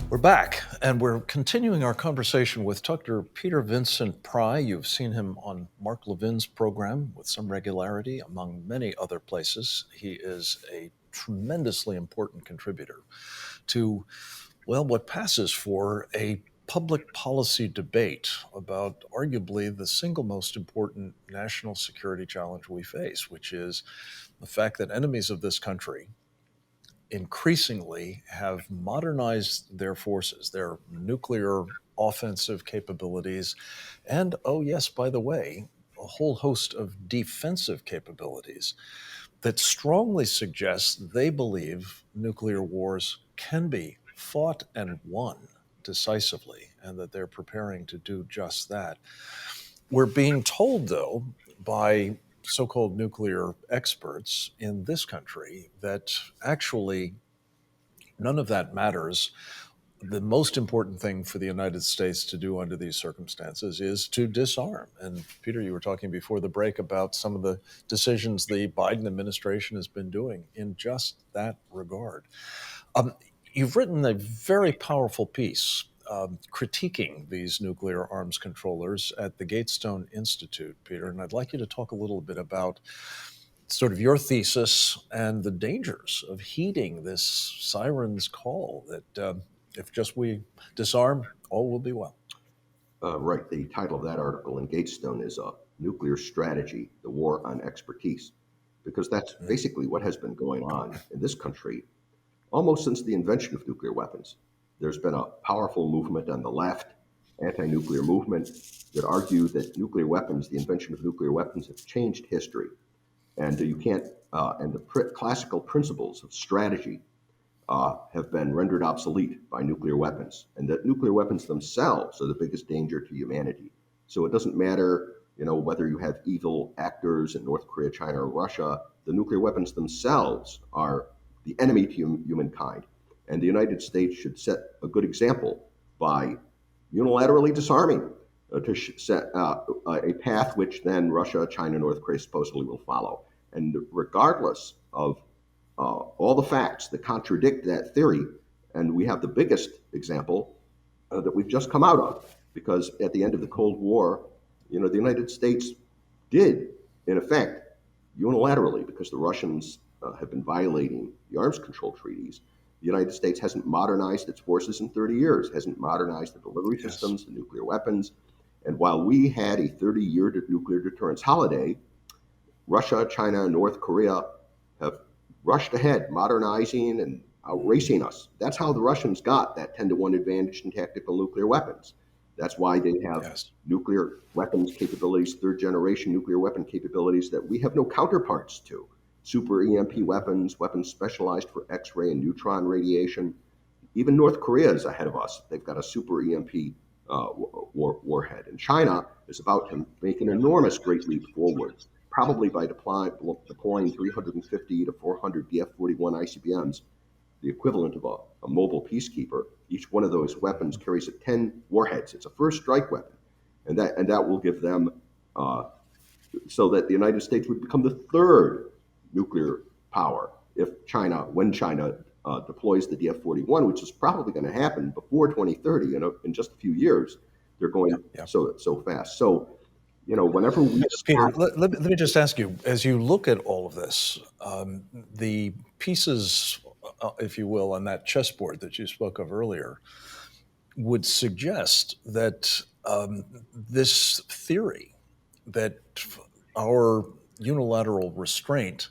We're back, and we're continuing our conversation with Dr. Peter Vincent Pry. You've seen him on Mark Levin's program with some regularity, among many other places. He is a tremendously important contributor to, well, what passes for a public policy debate about arguably the single most important national security challenge we face, which is the fact that enemies of this country increasingly have modernized their forces, their nuclear offensive capabilities, and, oh, yes, by the way, a whole host of defensive capabilities that strongly suggests they believe nuclear wars can be fought and won decisively, and that they're preparing to do just that. We're being told, though, by so called nuclear experts in this country that actually none of that matters. The most important thing for the United States to do under these circumstances is to disarm. And Peter, you were talking before the break about some of the decisions the Biden administration has been doing in just that regard. Um, you've written a very powerful piece critiquing these nuclear arms controllers at the Gatestone Institute, Peter, and I'd like you to talk a little bit about sort of your thesis and the dangers of heeding this siren's call that if just we disarm, all will be well. Right. The title of that article in Gatestone is Nuclear Strategy, the War on Expertise, because that's basically what has been going on in this country almost since the invention of nuclear weapons. There's been a powerful movement on the left, anti-nuclear movement, that argue that nuclear weapons, the invention of nuclear weapons, have changed history. And you can't, and the classical principles of strategy have been rendered obsolete by nuclear weapons, and that nuclear weapons themselves are the biggest danger to humanity. So it doesn't matter, whether you have evil actors in North Korea, China, or Russia. The nuclear weapons themselves are the enemy to humankind, and the United States should set a good example by unilaterally disarming to set a path which then Russia, China, North Korea supposedly will follow. And regardless of all the facts that contradict that theory. And we have the biggest example that we've just come out of, because at the end of the Cold War, the United States did, in effect, unilaterally, because the Russians have been violating the arms control treaties. The United States hasn't modernized its forces in 30 years, hasn't modernized the delivery systems, the nuclear weapons. And while we had a 30-year nuclear deterrence holiday, Russia, China, and North Korea have rushed ahead, modernizing and outracing us. That's how the Russians got that 10-to-1 advantage in tactical nuclear weapons. That's why they have nuclear weapons capabilities, third-generation nuclear weapon capabilities that we have no counterparts to. Super EMP weapons, weapons specialized for X-ray and neutron radiation. Even North Korea is ahead of us. They've got a super EMP warhead. And China is about to make an enormous great leap forward, probably by deploying 350 to 400 DF-41 ICBMs, the equivalent of a mobile peacekeeper. Each one of those weapons carries 10 warheads. It's a first strike weapon. And that will give them, so that the United States would become the third nuclear power when China deploys the DF-41, which is probably going to happen before 2030, in just a few years. They're going so fast. So, whenever we... Peter, let me just ask you, as you look at all of this, the pieces, if you will, on that chessboard that you spoke of earlier, would suggest that this theory that our unilateral restraint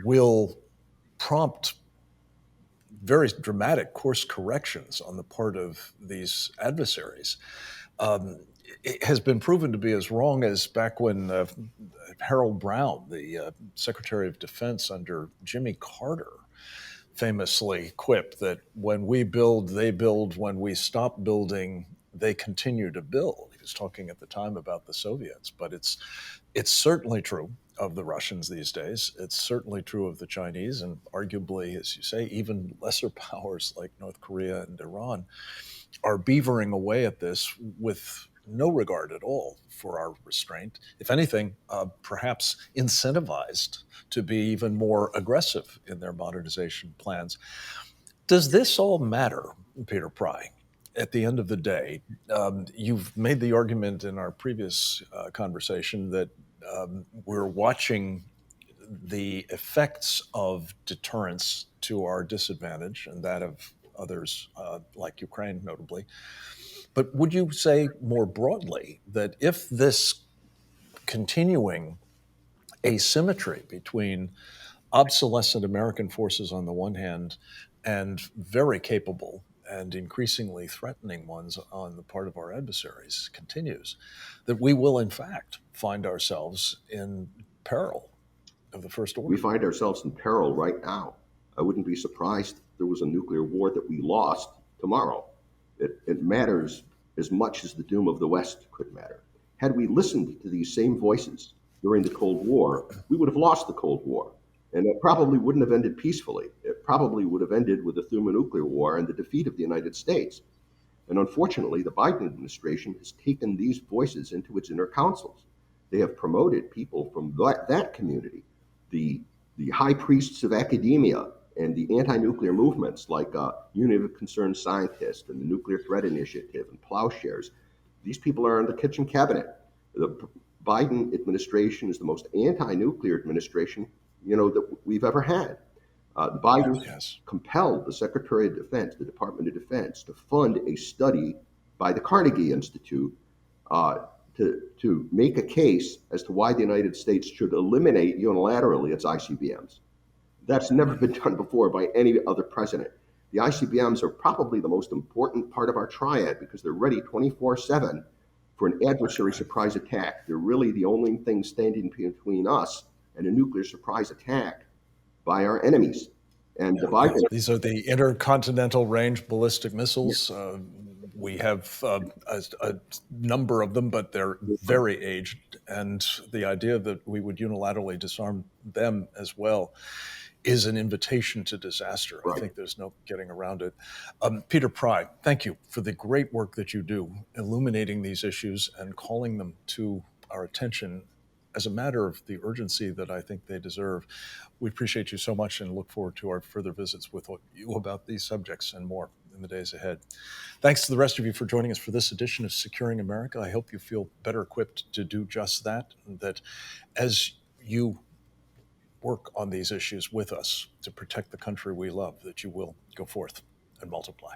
will prompt very dramatic course corrections on the part of these adversaries it has been proven to be as wrong as back when Harold Brown, the Secretary of Defense under Jimmy Carter, famously quipped that when we build, they build. When we stop building, they continue to build. He was talking at the time about the Soviets, but it's certainly true of the Russians these days. It's certainly true of the Chinese, and arguably, as you say, even lesser powers like North Korea and Iran are beavering away at this with no regard at all for our restraint. If anything, perhaps incentivized to be even more aggressive in their modernization plans. Does this all matter, Peter Pry? At the end of the day, you've made the argument in our previous conversation that we're watching the effects of deterrence to our disadvantage and that of others, like Ukraine, notably. But would you say more broadly that if this continuing asymmetry between obsolescent American forces on the one hand and very capable and increasingly threatening ones on the part of our adversaries continues, that we will in fact find ourselves in peril of the first We order? find ourselves in peril right now. I wouldn't be surprised if there was a nuclear war that we lost tomorrow. It matters as much as the doom of the West could matter. Had we listened to these same voices during the Cold War, we would have lost the Cold War. And it probably wouldn't have ended peacefully. It probably would have ended with a thermonuclear war and the defeat of the United States. And unfortunately, the Biden administration has taken these voices into its inner councils. They have promoted people from that community, the, the high priests of academia and the anti-nuclear movements like Unity of Concerned Scientists and the Nuclear Threat Initiative and Plowshares. These people are in the kitchen cabinet. The Biden administration is the most anti-nuclear administration that we've ever had. The Bidens Yes. compelled the Secretary of Defense, the Department of Defense, to fund a study by the Carnegie Institute to make a case as to why the United States should eliminate unilaterally its ICBMs. That's never been done before by any other president. The ICBMs are probably the most important part of our triad because they're ready 24/7 for an adversary surprise attack. They're really the only thing standing between us and a nuclear surprise attack by our enemies. And the Biden, These are the intercontinental range ballistic missiles. We have a number of them, but they're very aged. And the idea that we would unilaterally disarm them as well is an invitation to disaster. I right? think there's no getting around it. Peter Pry, thank you for the great work that you do, illuminating these issues and calling them to our attention as a matter of the urgency that I think they deserve. We appreciate you so much and look forward to our further visits with you about these subjects and more in the days ahead. Thanks to the rest of you for joining us for this edition of Securing America. I hope you feel better equipped to do just that, and that as you work on these issues with us to protect the country we love, that you will go forth and multiply.